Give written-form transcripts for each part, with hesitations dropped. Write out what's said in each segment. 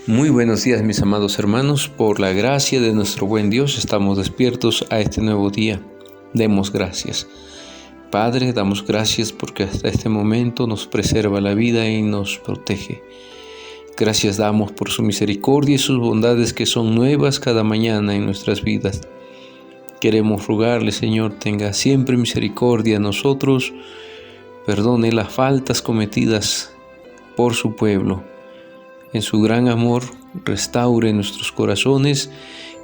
Muy buenos días, mis amados hermanos. Por la gracia de nuestro buen Dios estamos despiertos a este nuevo día. Demos gracias. Padre, damos gracias porque hasta este momento nos preserva la vida y nos protege. Gracias damos por su misericordia y sus bondades que son nuevas cada mañana en nuestras vidas. Queremos rogarle, Señor, tenga siempre misericordia a nosotros, perdone las faltas cometidas por su pueblo. En su gran amor, restaure nuestros corazones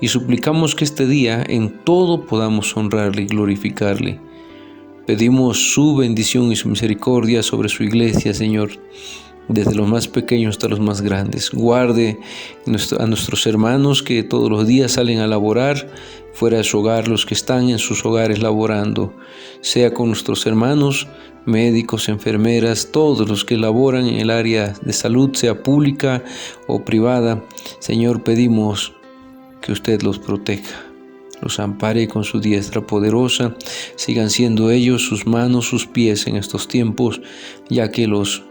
y suplicamos que este día en todo podamos honrarle y glorificarle. Pedimos su bendición y su misericordia sobre su iglesia, Señor, desde los más pequeños hasta los más grandes. Guarde a nuestros hermanos que todos los días salen a laborar fuera de su hogar, los que están en sus hogares laborando. Sea con nuestros hermanos, médicos, enfermeras, todos los que laboran en el área de salud, sea pública o privada. Señor, pedimos que usted los proteja, los ampare con su diestra poderosa. Sigan siendo ellos sus manos, sus pies en estos tiempos, ya que los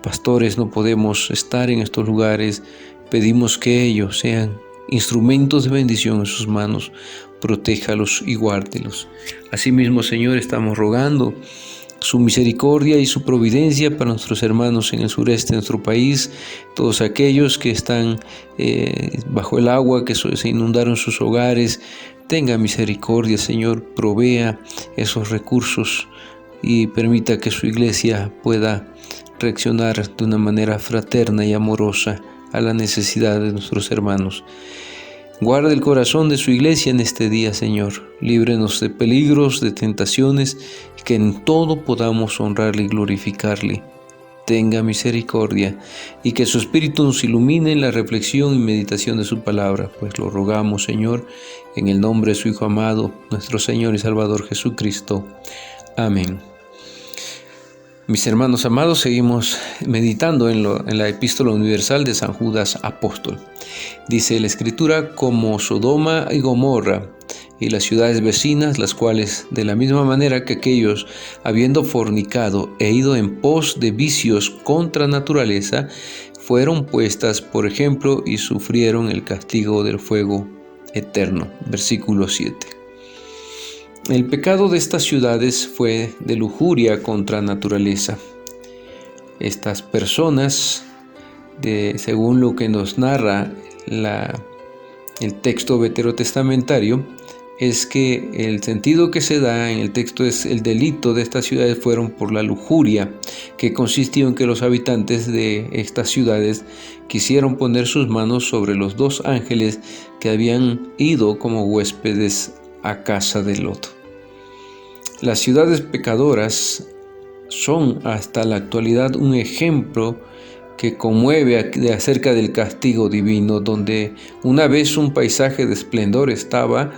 pastores no podemos estar en estos lugares. Pedimos que ellos sean instrumentos de bendición en sus manos. Protéjalos y guárdelos. Asimismo, Señor, estamos rogando su misericordia y su providencia para nuestros hermanos en el sureste de nuestro país, todos aquellos que están bajo el agua, que se inundaron sus hogares. Tenga misericordia, Señor, provea esos recursos y permita que su iglesia pueda reaccionar de una manera fraterna y amorosa a la necesidad de nuestros hermanos. Guarde el corazón de su iglesia en este día, Señor. Líbrenos de peligros, de tentaciones, que en todo podamos honrarle y glorificarle. Tenga misericordia y que su Espíritu nos ilumine en la reflexión y meditación de su palabra, pues lo rogamos, Señor, en el nombre de su Hijo amado, nuestro Señor y Salvador Jesucristo. Amén. Mis hermanos amados, seguimos meditando en la Epístola Universal de San Judas Apóstol. Dice la Escritura: como Sodoma y Gomorra y las ciudades vecinas, las cuales, de la misma manera que aquellos, habiendo fornicado e ido en pos de vicios contra naturaleza, fueron puestas por ejemplo y sufrieron el castigo del fuego eterno. Versículo 7. El pecado de estas ciudades fue de lujuria contra naturaleza. Estas personas, según lo que nos narra el texto veterotestamentario, es que el sentido que se da en el texto es el delito de estas ciudades fueron por la lujuria, que consistió en que los habitantes de estas ciudades quisieron poner sus manos sobre los dos ángeles que habían ido como huéspedes a casa de Lot. Las ciudades pecadoras son hasta la actualidad un ejemplo que conmueve acerca del castigo divino, donde una vez un paisaje de esplendor estaba,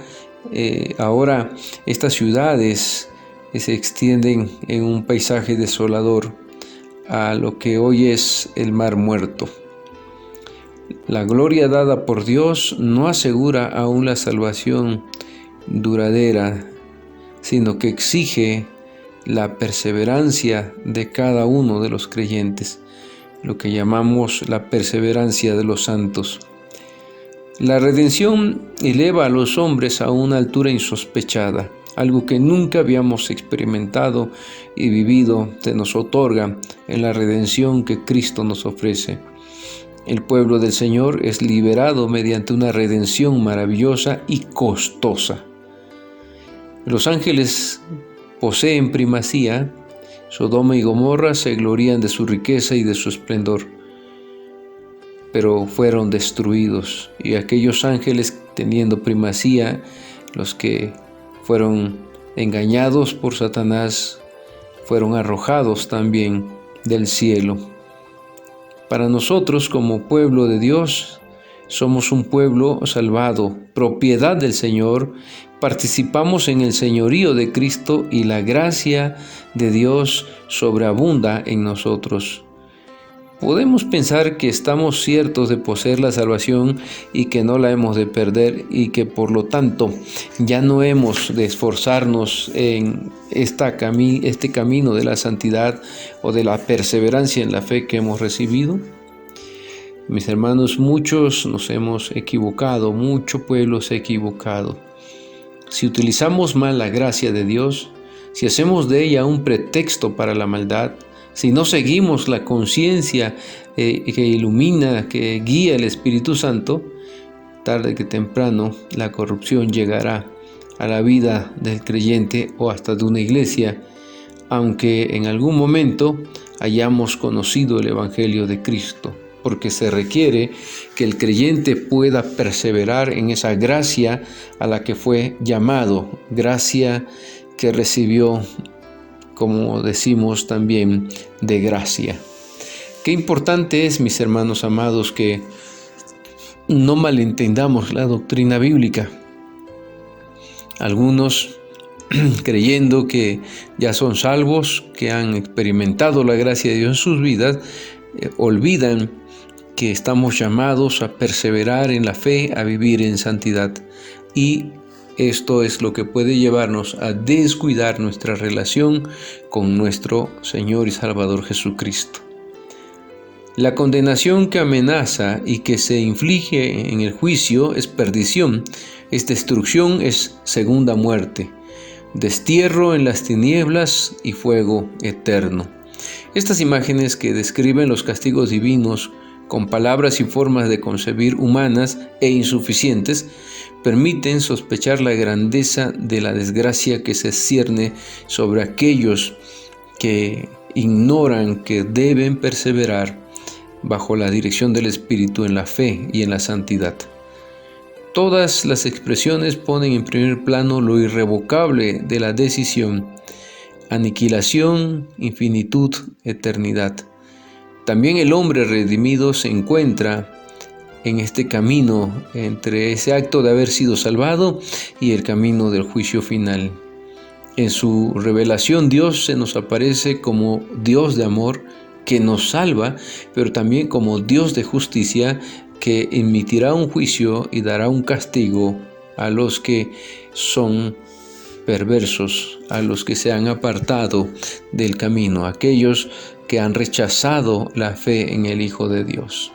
ahora estas ciudades se extienden en un paisaje desolador a lo que hoy es el Mar Muerto. La gloria dada por Dios no asegura aún la salvación duradera, sino que exige la perseverancia de cada uno de los creyentes, lo que llamamos la perseverancia de los santos. La redención eleva a los hombres a una altura insospechada, algo que nunca habíamos experimentado y vivido se nos otorga en la redención que Cristo nos ofrece. El pueblo del Señor es liberado mediante una redención maravillosa y costosa. Los ángeles poseen primacía. Sodoma y Gomorra se glorían de su riqueza y de su esplendor, pero fueron destruidos. Y aquellos ángeles teniendo primacía, los que fueron engañados por Satanás, fueron arrojados también del cielo. Para nosotros, como pueblo de Dios, somos un pueblo salvado, propiedad del Señor. Participamos en el señorío de Cristo y la gracia de Dios sobreabunda en nosotros. Podemos pensar que estamos ciertos de poseer la salvación y que no la hemos de perder y que por lo tanto ya no hemos de esforzarnos en este camino de la santidad o de la perseverancia en la fe que hemos recibido. Mis hermanos, muchos nos hemos equivocado, mucho pueblo se ha equivocado. Si utilizamos mal la gracia de Dios, si hacemos de ella un pretexto para la maldad, si no seguimos la conciencia que ilumina, que guía el Espíritu Santo, tarde que temprano la corrupción llegará a la vida del creyente o hasta de una iglesia, aunque en algún momento hayamos conocido el Evangelio de Cristo, porque se requiere que el creyente pueda perseverar en esa gracia a la que fue llamado, gracia que recibió, como decimos también, de gracia. Qué importante es, mis hermanos amados, que no malentendamos la doctrina bíblica. Algunos, creyendo que ya son salvos, que han experimentado la gracia de Dios en sus vidas, olvidan que estamos llamados a perseverar en la fe, a vivir en santidad. Y esto es lo que puede llevarnos a descuidar nuestra relación con nuestro Señor y Salvador Jesucristo. La condenación que amenaza y que se inflige en el juicio es perdición, es destrucción, es segunda muerte, destierro en las tinieblas y fuego eterno. Estas imágenes que describen los castigos divinos con palabras y formas de concebir humanas e insuficientes, permiten sospechar la grandeza de la desgracia que se cierne sobre aquellos que ignoran que deben perseverar bajo la dirección del Espíritu en la fe y en la santidad. Todas las expresiones ponen en primer plano lo irrevocable de la decisión: aniquilación, infinitud, eternidad. También el hombre redimido se encuentra en este camino entre ese acto de haber sido salvado y el camino del juicio final. En su revelación, Dios se nos aparece como Dios de amor que nos salva, pero también como Dios de justicia que emitirá un juicio y dará un castigo a los que son perversos, a los que se han apartado del camino, a aquellos que han rechazado la fe en el Hijo de Dios.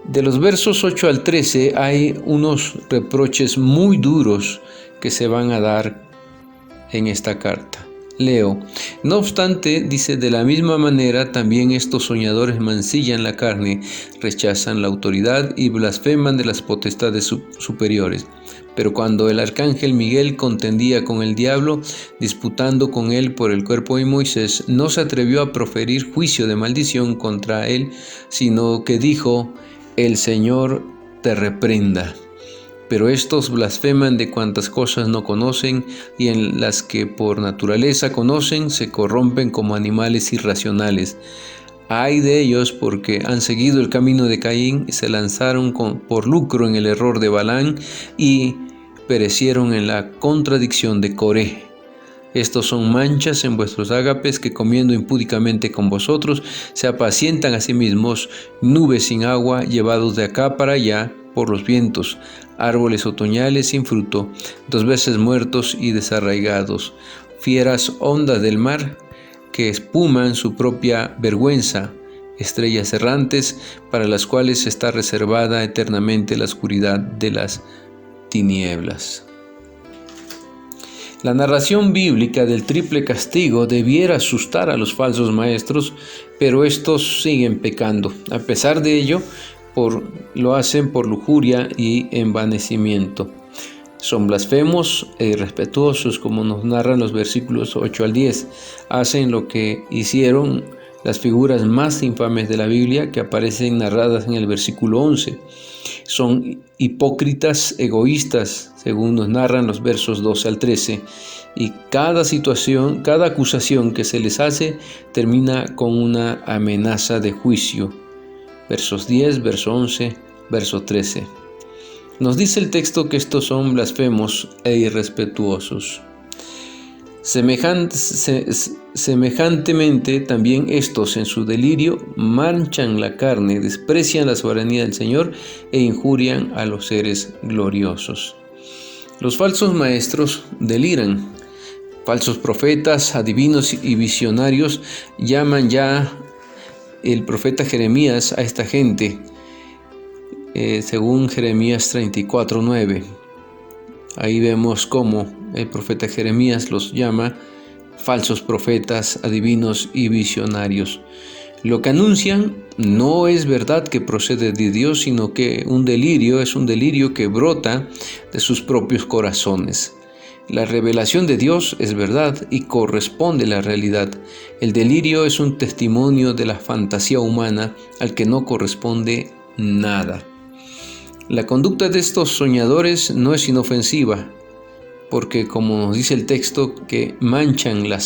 De los versos 8 al 13 hay unos reproches muy duros que se van a dar en esta carta. Leo: no obstante, dice, de la misma manera también estos soñadores mancillan la carne, rechazan la autoridad y blasfeman de las potestades superiores. Pero cuando el arcángel Miguel contendía con el diablo, disputando con él por el cuerpo de Moisés, no se atrevió a proferir juicio de maldición contra él, sino que dijo: el Señor te reprenda. Pero estos blasfeman de cuantas cosas no conocen, y en las que por naturaleza conocen, se corrompen como animales irracionales. Ay de ellos, porque han seguido el camino de Caín y se lanzaron por lucro en el error de Balaam y perecieron en la contradicción de Coré. Estos son manchas en vuestros ágapes que, comiendo impúdicamente con vosotros, se apacientan a sí mismos, nubes sin agua, llevados de acá para allá por los vientos, árboles otoñales sin fruto, 2 veces muertos y desarraigados, fieras ondas del mar que espuman su propia vergüenza, estrellas errantes para las cuales está reservada eternamente la oscuridad de las tinieblas. La narración bíblica del triple castigo debiera asustar a los falsos maestros, pero estos siguen pecando. A pesar de ello, lo hacen por lujuria y envanecimiento. Son blasfemos e irrespetuosos, como nos narran los versículos 8 al 10. Hacen lo que hicieron las figuras más infames de la Biblia, que aparecen narradas en el versículo 11. Son hipócritas egoístas, según nos narran los versos 12 al 13. Y cada acusación que se les hace termina con una amenaza de juicio. Versos 10, verso 11, verso 13. Nos dice el texto que estos son blasfemos e irrespetuosos. Semejantemente, también estos en su delirio manchan la carne, desprecian la soberanía del Señor e injurian a los seres gloriosos. Los falsos maestros deliran. Falsos profetas, adivinos y visionarios llaman ya el profeta Jeremías a esta gente, según Jeremías 34:9. Ahí vemos cómo el profeta Jeremías los llama falsos profetas, adivinos y visionarios. Lo que anuncian no es verdad que procede de Dios, sino que es un delirio que brota de sus propios corazones. La revelación de Dios es verdad y corresponde a la realidad. El delirio es un testimonio de la fantasía humana al que no corresponde nada. La conducta de estos soñadores no es inofensiva, porque como nos dice el texto, que manchan la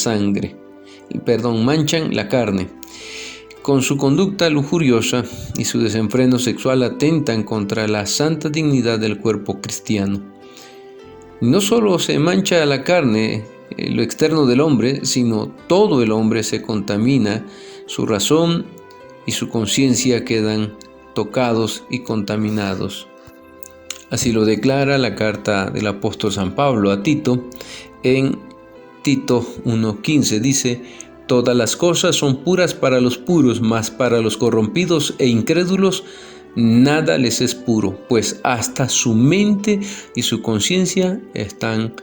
carne. Con su conducta lujuriosa y su desenfreno sexual atentan contra la santa dignidad del cuerpo cristiano. No solo se mancha la carne, lo externo del hombre, sino todo el hombre se contamina, su razón y su conciencia quedan tocados y contaminados. Así lo declara la carta del apóstol San Pablo a Tito en Tito 1:15. Dice: todas las cosas son puras para los puros, mas para los corrompidos e incrédulos nada les es puro, pues hasta su mente y su conciencia están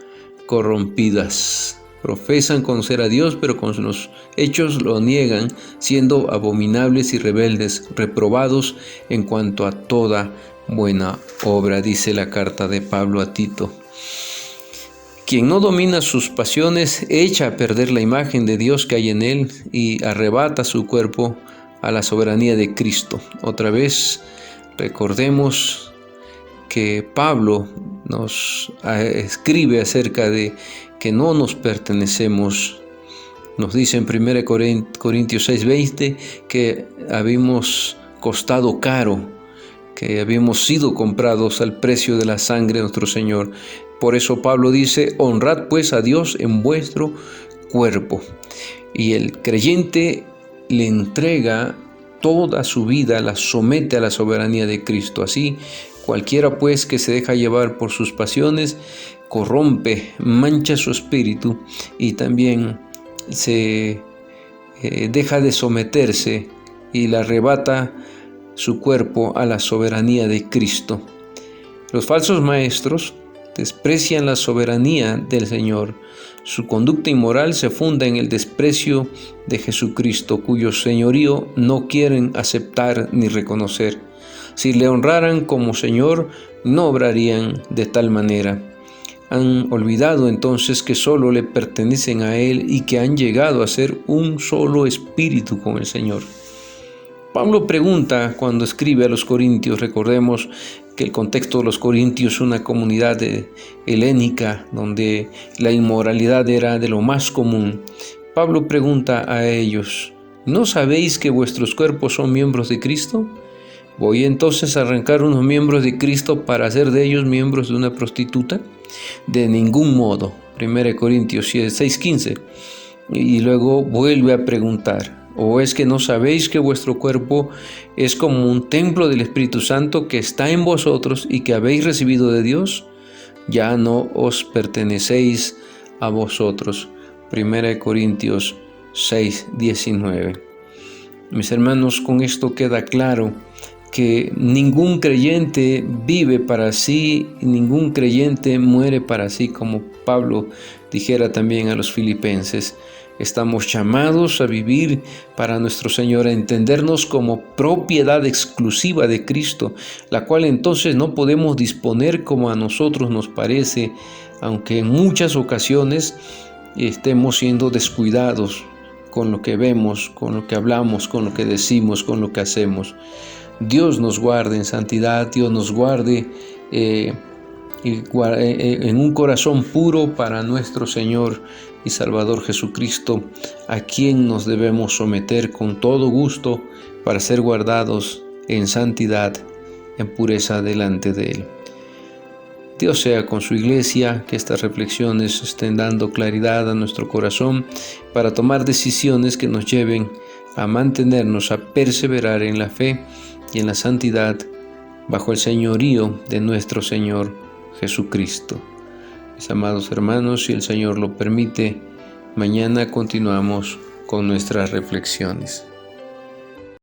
corrompidas. Profesan conocer a Dios, pero con los hechos lo niegan, siendo abominables y rebeldes, reprobados en cuanto a toda buena obra, dice la carta de Pablo a Tito. Quien no domina sus pasiones echa a perder la imagen de Dios que hay en él y arrebata su cuerpo a la soberanía de Cristo. Otra vez recordemos que Pablo nos escribe acerca de que no nos pertenecemos. Nos dice en 1 Corintios 6:20 que habíamos costado caro, que habíamos sido comprados al precio de la sangre de nuestro Señor. Por eso Pablo dice: honrad pues a Dios en vuestro cuerpo. Y el creyente le entrega toda su vida, la somete a la soberanía de Cristo. Así, cualquiera pues que se deja llevar por sus pasiones, corrompe, mancha su espíritu y también se deja de someterse y le arrebata su cuerpo a la soberanía de Cristo. Los falsos maestros desprecian la soberanía del Señor. Su conducta inmoral se funda en el desprecio de Jesucristo, cuyo señorío no quieren aceptar ni reconocer. Si le honraran como Señor, no obrarían de tal manera. Han olvidado entonces que solo le pertenecen a Él y que han llegado a ser un solo espíritu con el Señor. Pablo pregunta cuando escribe a los Corintios. Recordemos que el contexto de los Corintios es una comunidad helénica donde la inmoralidad era de lo más común. Pablo pregunta a ellos: ¿no sabéis que vuestros cuerpos son miembros de Cristo? ¿Voy entonces a arrancar unos miembros de Cristo para hacer de ellos miembros de una prostituta? De ningún modo. 1 Corintios 6:15. Y luego vuelve a preguntar: ¿o es que no sabéis que vuestro cuerpo es como un templo del Espíritu Santo que está en vosotros y que habéis recibido de Dios? Ya no os pertenecéis a vosotros. 1 Corintios 6:19. Mis hermanos, con esto queda claro que ningún creyente vive para sí, ningún creyente muere para sí, como Pablo dijera también a los filipenses. Estamos llamados a vivir para nuestro Señor, a entendernos como propiedad exclusiva de Cristo, la cual entonces no podemos disponer como a nosotros nos parece, aunque en muchas ocasiones estemos siendo descuidados con lo que vemos, con lo que hablamos, con lo que decimos, con lo que hacemos. Dios nos guarde en santidad, Dios nos guarde en un corazón puro para nuestro Señor y Salvador Jesucristo, a quien nos debemos someter con todo gusto para ser guardados en santidad, en pureza delante de Él. Dios sea con su iglesia, que estas reflexiones estén dando claridad a nuestro corazón para tomar decisiones que nos lleven a mantenernos, a perseverar en la fe y en la santidad bajo el señorío de nuestro Señor Jesucristo. Mis amados hermanos, si el Señor lo permite, mañana continuamos con nuestras reflexiones.